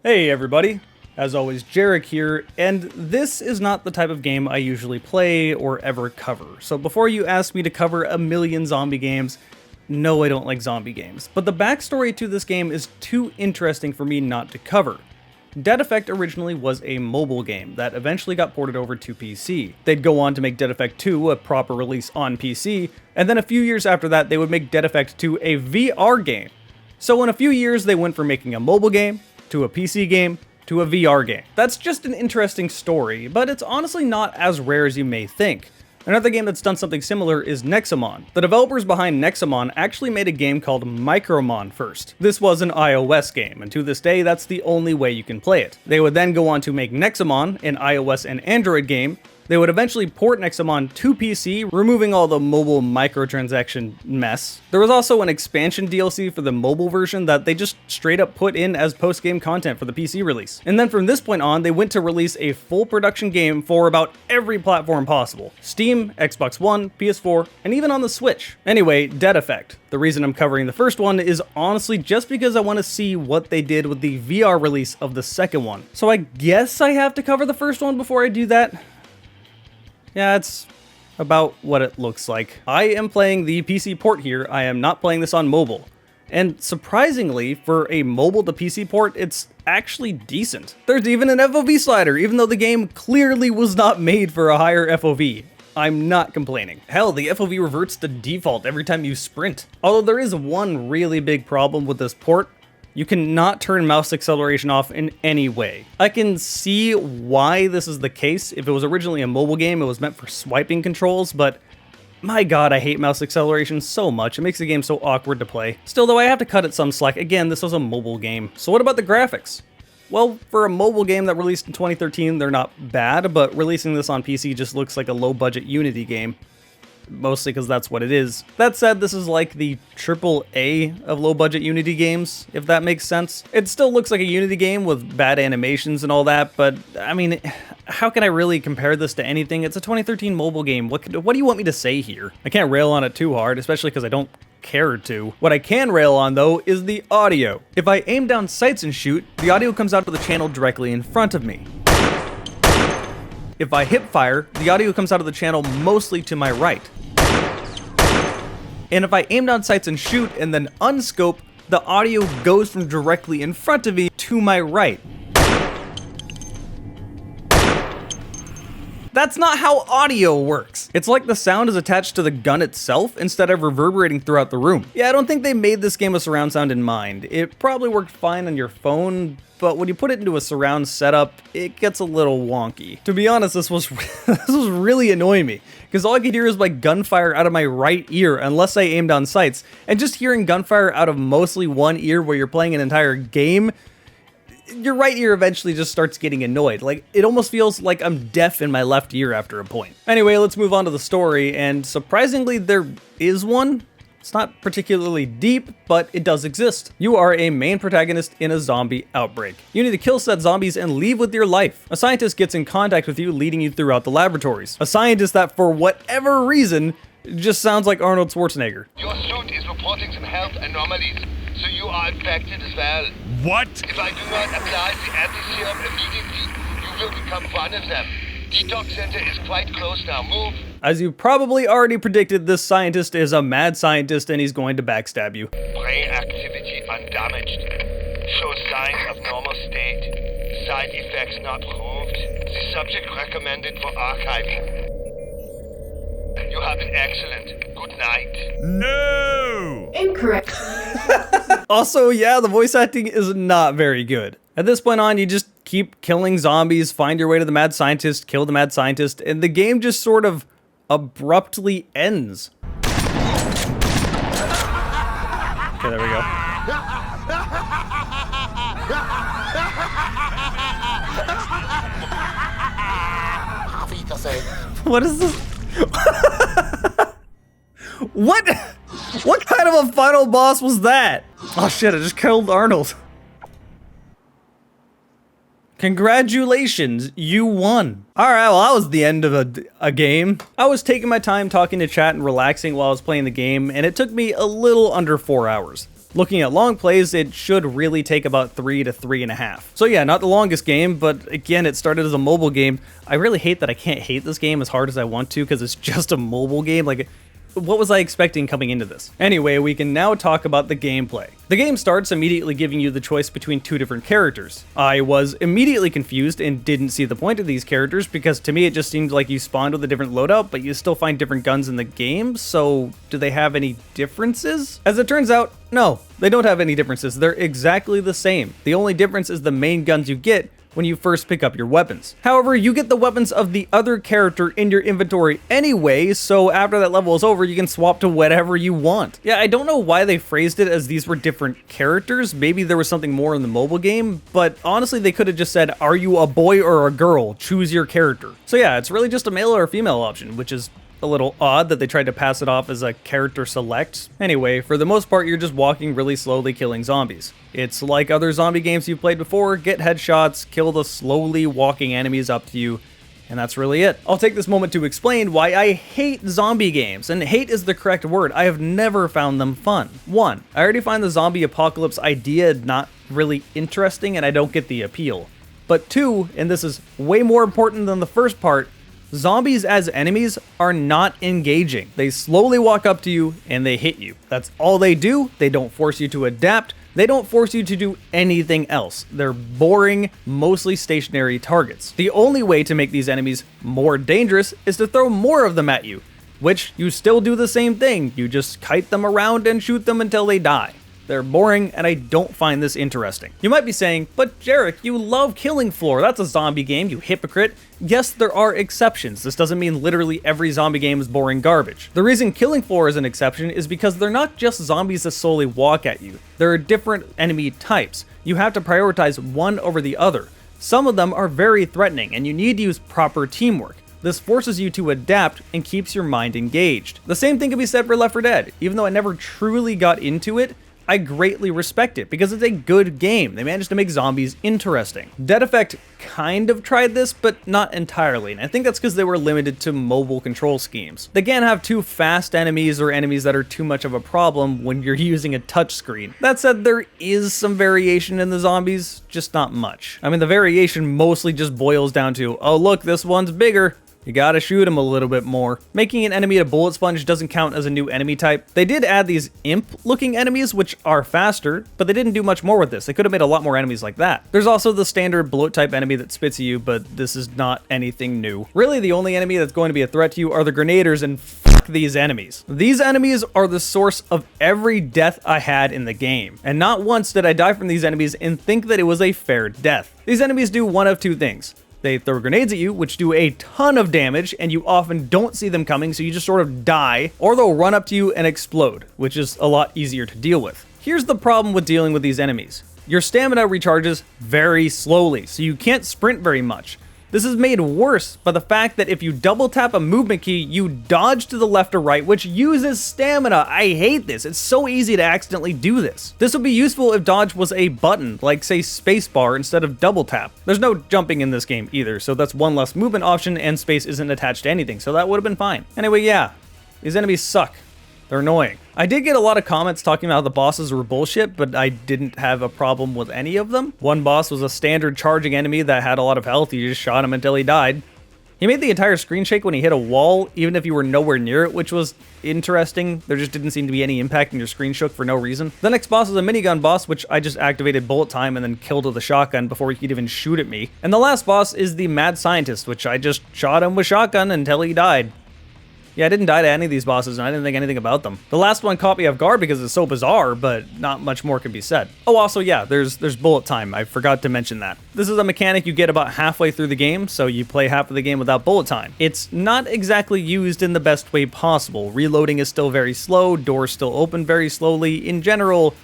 Hey everybody, as always Jarek here, and this is not the type of game I usually play or ever cover. So before you ask me to cover a million zombie games, no, I don't like zombie games. But the backstory to this game is too interesting for me not to cover. Dead Effect originally was a mobile game that eventually got ported over to PC. They'd go on to make Dead Effect 2 a proper release on PC, and then a few years after that they would make Dead Effect 2 a VR game. So in a few years they went from making a mobile game, to a PC game, to a VR game. That's just an interesting story, but it's honestly not as rare as you may think. Another game that's done something similar is Nexomon. The developers behind Nexomon actually made a game called Micromon first. This was an iOS game, and to this day, that's the only way you can play it. They would then go on to make Nexomon, an iOS and Android game. They would eventually port Nexomon to PC, removing all the mobile microtransaction mess. There was also an expansion DLC for the mobile version that they just straight up put in as post-game content for the PC release. And then from this point on, they went to release a full production game for about every platform possible. Steam, Xbox One, PS4, and even on the Switch. Anyway, Dead Effect. The reason I'm covering the first one is honestly just because I want to see what they did with the VR release of the second one. So I guess I have to cover the first one before I do that. Yeah, it's about what it looks like. I am playing the PC port here, I am not playing this on mobile. And surprisingly, for a mobile to PC port, it's actually decent. There's even an FOV slider, even though the game clearly was not made for a higher FOV. I'm not complaining. Hell, the FOV reverts to default every time you sprint. Although there is one really big problem with this port. You cannot turn mouse acceleration off in any way. I can see why this is the case. If it was originally a mobile game, it was meant for swiping controls, but my god, I hate mouse acceleration so much. It makes the game so awkward to play. Still though, I have to cut it some slack. Again, this was a mobile game. So what about the graphics? Well, for a mobile game that released in 2013, they're not bad, but releasing this on PC just looks like a low-budget Unity game. Mostly because that's what it is. That said, this is like the AAA of low-budget Unity games, if that makes sense. It still looks like a Unity game with bad animations and all that, but I mean, how can I really compare this to anything? It's a 2013 mobile game. What do you want me to say here? I can't rail on it too hard, especially because I don't care to. What I can rail on though is the audio. If I aim down sights and shoot, the audio comes out of the channel directly in front of me. If I hip fire, the audio comes out of the channel mostly to my right. And if I aim down sights and shoot and then unscope, the audio goes from directly in front of me to my right. That's not how audio works. It's like the sound is attached to the gun itself instead of reverberating throughout the room. Yeah, I don't think they made this game with surround sound in mind. It probably worked fine on your phone, but when you put it into a surround setup, it gets a little wonky. To be honest, this was really annoying me, because all I could hear is my gunfire out of my right ear unless I aimed on sights, and just hearing gunfire out of mostly one ear where you're playing an entire game, your right ear eventually just starts getting annoyed. Like, it almost feels like I'm deaf in my left ear after a point. Anyway, let's move on to the story, and surprisingly, there is one. It's not particularly deep, but it does exist. You are a main protagonist in a zombie outbreak. You need to kill said zombies and leave with your life. A scientist gets in contact with you, leading you throughout the laboratories. A scientist that, for whatever reason, just sounds like Arnold Schwarzenegger. Your suit is reporting some health anomalies, so you are infected as well. What? If I do not apply the anti-serum immediately, you will become one of them. Detox center is quite close now. Move. As you probably already predicted, this scientist is a mad scientist and he's going to backstab you. Brain activity undamaged. Shows signs of normal state. Side effects not proved. The subject recommended for archiving. You have been excellent. Good night. No! Incorrect. Also, yeah, the voice acting is not very good. At this point on, you just keep killing zombies, find your way to the mad scientist, kill the mad scientist, and the game just sort of abruptly ends. Okay, there we go. What is this? What kind of a final boss was that? Oh shit, I just killed Arnold. Congratulations, you won. Alright, well that was the end of a game. I was taking my time talking to chat and relaxing while I was playing the game, and it took me a little under 4 hours. Looking at long plays, it should really take about 3 to 3.5. So yeah, not the longest game, but again, it started as a mobile game. I really hate that I can't hate this game as hard as I want to because it's just a mobile game. Like, what was I expecting coming into this? Anyway, we can now talk about the gameplay. The game starts immediately giving you the choice between two different characters. I was immediately confused and didn't see the point of these characters because to me it just seemed like you spawned with a different loadout, but you still find different guns in the game, so do they have any differences? As it turns out, no, they don't have any differences. They're exactly the same. The only difference is the main guns you get when you first pick up your weapons. However, you get the weapons of the other character in your inventory anyway, so after that level is over, you can swap to whatever you want. Yeah, I don't know why they phrased it as these were different characters. Maybe there was something more in the mobile game, but honestly, they could have just said, are you a boy or a girl? Choose your character. So yeah, it's really just a male or a female option, which is a little odd that they tried to pass it off as a character select. Anyway, for the most part, you're just walking really slowly killing zombies. It's like other zombie games you've played before, get headshots, kill the slowly walking enemies up to you, and that's really it. I'll take this moment to explain why I hate zombie games, and hate is the correct word. I have never found them fun. 1, I already find the zombie apocalypse idea not really interesting and I don't get the appeal. But 2, and this is way more important than the first part, zombies as enemies are not engaging. They slowly walk up to you and they hit you. That's all they do. They don't force you to adapt. They don't force you to do anything else. They're boring, mostly stationary targets. The only way to make these enemies more dangerous is to throw more of them at you, which you still do the same thing. You just kite them around and shoot them until they die. They're boring, and I don't find this interesting. You might be saying, but Jarek, you love Killing Floor. That's a zombie game, you hypocrite. Yes, there are exceptions. This doesn't mean literally every zombie game is boring garbage. The reason Killing Floor is an exception is because they're not just zombies that solely walk at you. There are different enemy types. You have to prioritize one over the other. Some of them are very threatening, and you need to use proper teamwork. This forces you to adapt and keeps your mind engaged. The same thing can be said for Left 4 Dead. Even though I never truly got into it, I greatly respect it because it's a good game. They managed to make zombies interesting. Dead Effect kind of tried this, but not entirely, and I think that's because they were limited to mobile control schemes. They can't have too fast enemies or enemies that are too much of a problem when you're using a touchscreen. That said, there is some variation in the zombies, just not much. I mean, the variation mostly just boils down to, oh look, this one's bigger. You gotta shoot him a little bit more. Making an enemy a bullet sponge doesn't count as a new enemy type. They did add these imp-looking enemies, which are faster, but they didn't do much more with this. They could have made a lot more enemies like that. There's also the standard bullet type enemy that spits at you, but this is not anything new. Really, the only enemy that's going to be a threat to you are the grenaders, and fuck these enemies. These enemies are the source of every death I had in the game, and not once did I die from these enemies and think that it was a fair death. These enemies do one of two things. They throw grenades at you, which do a ton of damage, and you often don't see them coming, so you just sort of die, or they'll run up to you and explode, which is a lot easier to deal with. Here's the problem with dealing with these enemies. Your stamina recharges very slowly, so you can't sprint very much. This is made worse by the fact that if you double tap a movement key, you dodge to the left or right, which uses stamina. I hate this. It's so easy to accidentally do this. This would be useful if dodge was a button, like say spacebar instead of double tap. There's no jumping in this game either, so that's one less movement option, and space isn't attached to anything, so that would have been fine. Anyway, yeah, these enemies suck. They're annoying. I did get a lot of comments talking about the bosses were bullshit, but I didn't have a problem with any of them. One boss was a standard charging enemy that had a lot of health. You just shot him until he died. He made the entire screen shake when he hit a wall, even if you were nowhere near it, which was interesting. There just didn't seem to be any impact and your screen shook for no reason. The next boss is a minigun boss, which I just activated bullet time and then killed with a shotgun before he could even shoot at me. And the last boss is the mad scientist, which I just shot him with shotgun until he died. Yeah, I didn't die to any of these bosses, and I didn't think anything about them. The last one caught me off guard because it's so bizarre, but not much more can be said. Oh, also, yeah, there's bullet time. I forgot to mention that. This is a mechanic you get about halfway through the game, so you play half of the game without bullet time. It's not exactly used in the best way possible. Reloading is still very slow, doors still open very slowly. In general,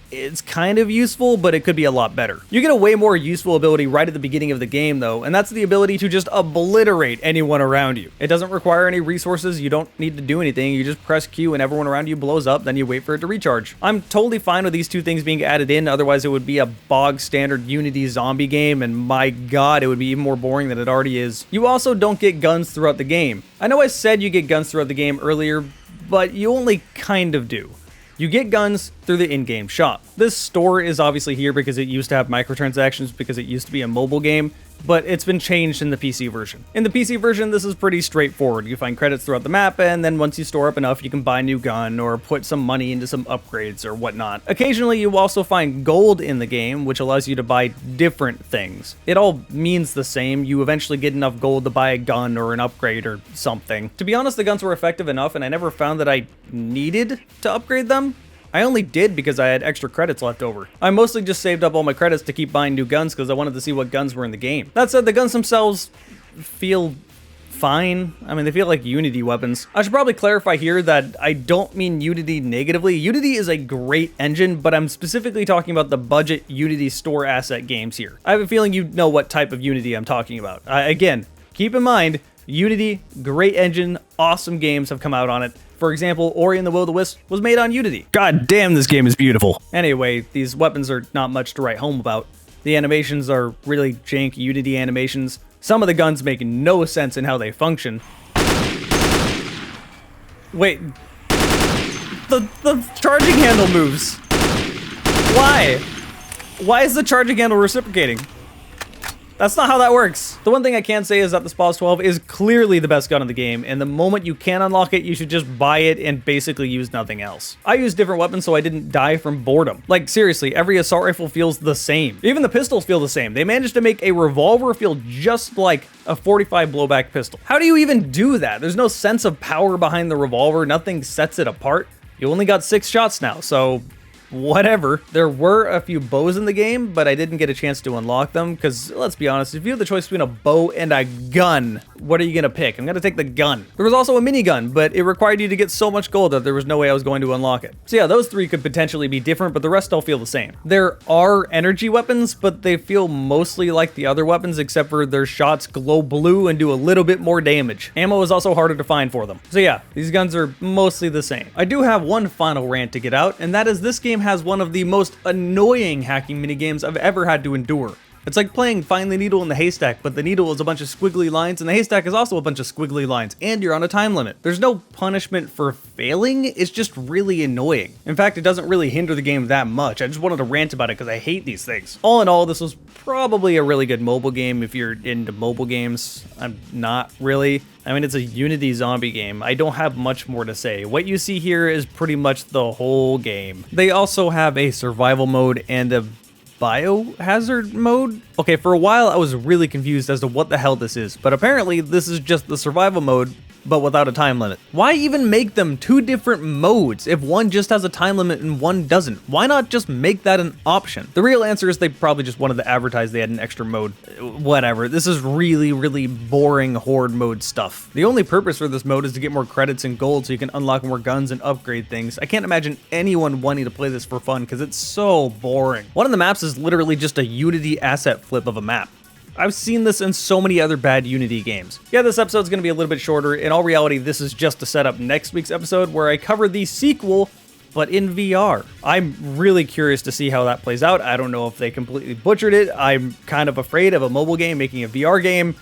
it's kind of useful, but it could be a lot better. You get a way more useful ability right at the beginning of the game, though, and that's the ability to just obliterate anyone around you. It doesn't require any resources, you don't need to do anything, you just press Q and everyone around you blows up, then you wait for it to recharge. I'm totally fine with these two things being added in, otherwise it would be a bog standard Unity zombie game, and my god, it would be even more boring than it already is. You also don't get guns throughout the game. I know I said you get guns throughout the game earlier, but you only kind of do. You get guns through the in-game shop. This store is obviously here because it used to have microtransactions because it used to be a mobile game, but it's been changed in the PC version. In the PC version, this is pretty straightforward. You find credits throughout the map, and then once you store up enough, you can buy a new gun or put some money into some upgrades or whatnot. Occasionally, you also find gold in the game, which allows you to buy different things. It all means the same. You eventually get enough gold to buy a gun or an upgrade or something. To be honest, the guns were effective enough, and I never found that I needed to upgrade them. I only did because I had extra credits left over. I mostly just saved up all my credits to keep buying new guns because I wanted to see what guns were in the game. That said, the guns themselves feel fine. I mean, they feel like Unity weapons. I should probably clarify here that I don't mean Unity negatively. Unity is a great engine, but I'm specifically talking about the budget Unity store asset games here. I have a feeling you know what type of Unity I'm talking about. Again, keep in mind, Unity, great engine, awesome games have come out on it. For example, Ori and the Will of the Wisp was made on Unity. God damn, this game is beautiful. Anyway, these weapons are not much to write home about. The animations are really jank Unity animations. Some of the guns make no sense in how they function. Wait. The charging handle moves. Why? Why is the charging handle reciprocating? That's not how that works. The one thing I can say is that the SPAS 12 is clearly the best gun in the game, and the moment you can unlock it, you should just buy it and basically use nothing else. I used different weapons so I didn't die from boredom. Like, seriously, every assault rifle feels the same. Even the pistols feel the same. They managed to make a revolver feel just like a 45 blowback pistol. How do you even do that? There's no sense of power behind the revolver. Nothing sets it apart. You only got 6 shots now, so whatever. There were a few bows in the game, but I didn't get a chance to unlock them because, let's be honest, if you have the choice between a bow and a gun, what are you gonna pick? I'm gonna take the gun. There was also a minigun, but it required you to get so much gold that there was no way I was going to unlock it. So yeah, those 3 could potentially be different, but the rest all feel the same. There are energy weapons, but they feel mostly like the other weapons, except for their shots glow blue and do a little bit more damage. Ammo is also harder to find for them. So yeah, these guns are mostly the same. I do have one final rant to get out, and that is this game has one of the most annoying hacking minigames I've ever had to endure. It's like playing Find the Needle in the Haystack, but the needle is a bunch of squiggly lines, and the haystack is also a bunch of squiggly lines, and you're on a time limit. There's no punishment for failing, it's just really annoying. In fact, it doesn't really hinder the game that much. I just wanted to rant about it because I hate these things. All in all, this was probably a really good mobile game if you're into mobile games. I'm not really. I mean, it's a Unity zombie game. I don't have much more to say. What you see here is pretty much the whole game. They also have a survival mode and a biohazard mode? Okay, for a while I was really confused as to what the hell this is, but apparently this is just the survival mode, but without a time limit. Why even make them 2 different modes if one just has a time limit and one doesn't? Why not just make that an option? The real answer is they probably just wanted to advertise they had an extra mode. Whatever, this is really, really boring horde mode stuff. The only purpose for this mode is to get more credits and gold so you can unlock more guns and upgrade things. I can't imagine anyone wanting to play this for fun because it's so boring. One of the maps is literally just a Unity asset flip of a map. I've seen this in so many other bad Unity games. Yeah, this episode's gonna be a little bit shorter. In all reality, this is just to set up next week's episode where I cover the sequel, but in VR. I'm really curious to see how that plays out. I don't know if they completely butchered it. I'm kind of afraid of a mobile game making a VR game.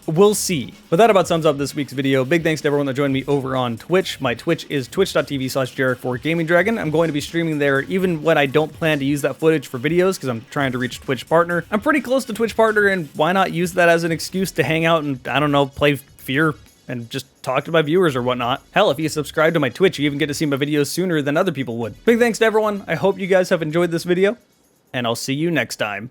We'll see. But that about sums up this week's video. Big thanks to everyone that joined me over on Twitch. My Twitch is twitch.tv/JarekTheGamingDragon. I'm going to be streaming there even when I don't plan to use that footage for videos because I'm trying to reach Twitch partner. I'm pretty close to Twitch partner, and why not use that as an excuse to hang out and, I don't know, play Fear and just talk to my viewers or whatnot. Hell, if you subscribe to my Twitch, you even get to see my videos sooner than other people would. Big thanks to everyone. I hope you guys have enjoyed this video, and I'll see you next time.